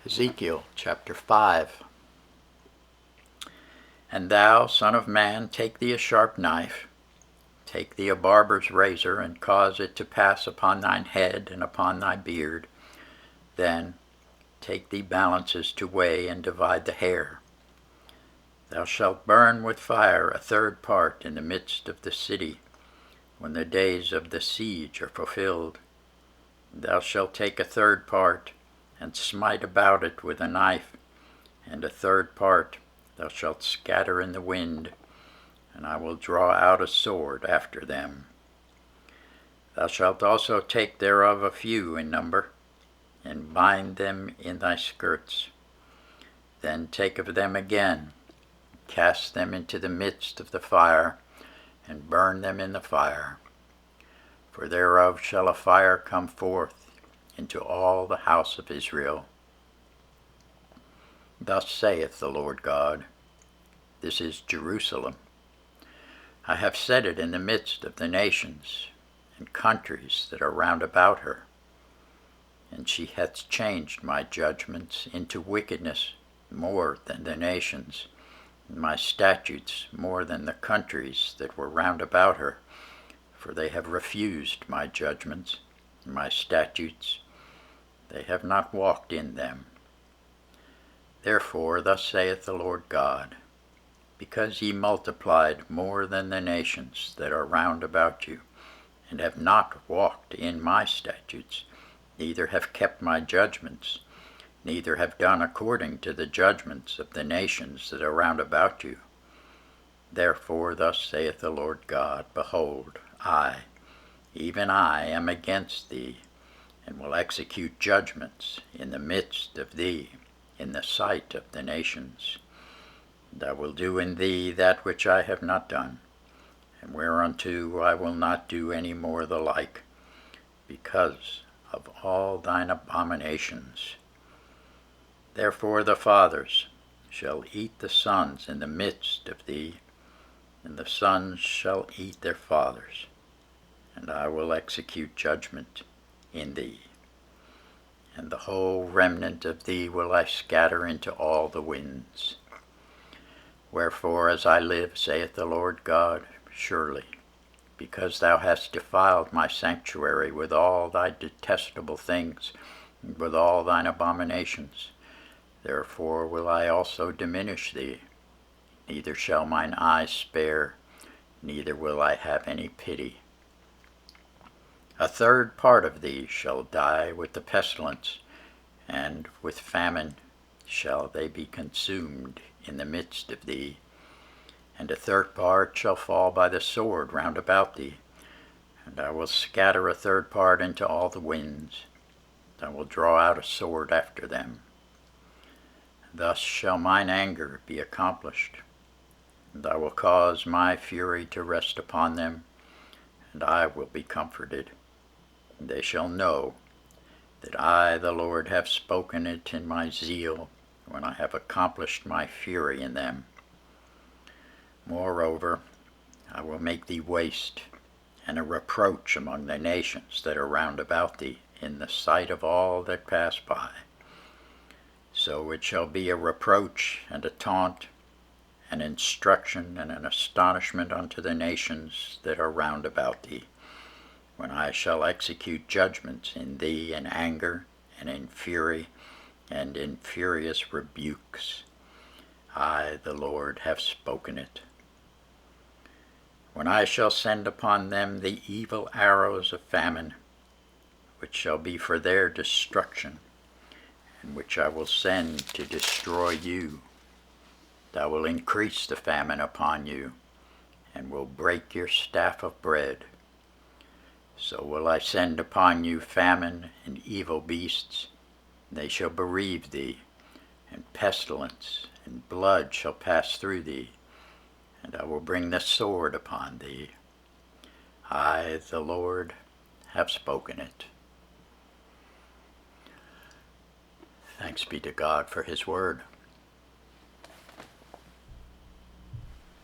Ezekiel chapter 5. And thou, son of man, take thee a sharp knife, take thee a barber's razor, and cause it to pass upon thine head and upon thy beard. Then take thee balances to weigh and divide the hair. Thou shalt burn with fire a third part in the midst of the city, when the days of the siege are fulfilled. Thou shalt take a third part, and smite about it with a knife, and a third part thou shalt scatter in the wind, and I will draw out a sword after them. Thou shalt also take thereof a few in number, and bind them in thy skirts. Then take of them again, cast them into the midst of the fire, and burn them in the fire. For thereof shall a fire come forth into all the house of Israel. Thus saith the Lord God, this is Jerusalem. I have set it in the midst of the nations and countries that are round about her, and she hath changed my judgments into wickedness more than the nations, and my statutes more than the countries that were round about her, for they have refused my judgments and my statutes. They have not walked in them. Therefore thus saith the Lord God, because ye multiplied more than the nations that are round about you, and have not walked in my statutes, neither have kept my judgments, neither have done according to the judgments of the nations that are round about you. Therefore thus saith the Lord God, behold, I, even I, am against thee, and will execute judgments in the midst of thee, in the sight of the nations. And I will do in thee that which I have not done, and whereunto I will not do any more the like, because of all thine abominations. Therefore the fathers shall eat the sons in the midst of thee, and the sons shall eat their fathers, and I will execute judgment in thee. And the whole remnant of thee will I scatter into all the winds. Wherefore, as I live, saith the Lord God, surely, because thou hast defiled my sanctuary with all thy detestable things, and with all thine abominations, therefore will I also diminish thee. Neither shall mine eyes spare, neither will I have any pity. A third part of thee shall die with the pestilence, and with famine shall they be consumed in the midst of thee. And a third part shall fall by the sword round about thee, and I will scatter a third part into all the winds. I will draw out a sword after them. Thus shall mine anger be accomplished, and I will cause my fury to rest upon them, and I will be comforted. And they shall know that I, the Lord, have spoken it in my zeal, when I have accomplished my fury in them. Moreover, I will make thee waste, and a reproach among the nations that are round about thee, in the sight of all that pass by. So it shall be a reproach and a taunt, an instruction and an astonishment unto the nations that are round about thee, when I shall execute judgments in thee in anger and in fury and in furious rebukes. I, the Lord, have spoken it. When I shall send upon them the evil arrows of famine, which shall be for their destruction, and which I will send to destroy you, thou will increase the famine upon you, and will break your staff of bread. So will I send upon you famine and evil beasts. They shall bereave thee, and pestilence and blood shall pass through thee, and I will bring the sword upon thee. I, the Lord, have spoken it. Thanks be to God for his word.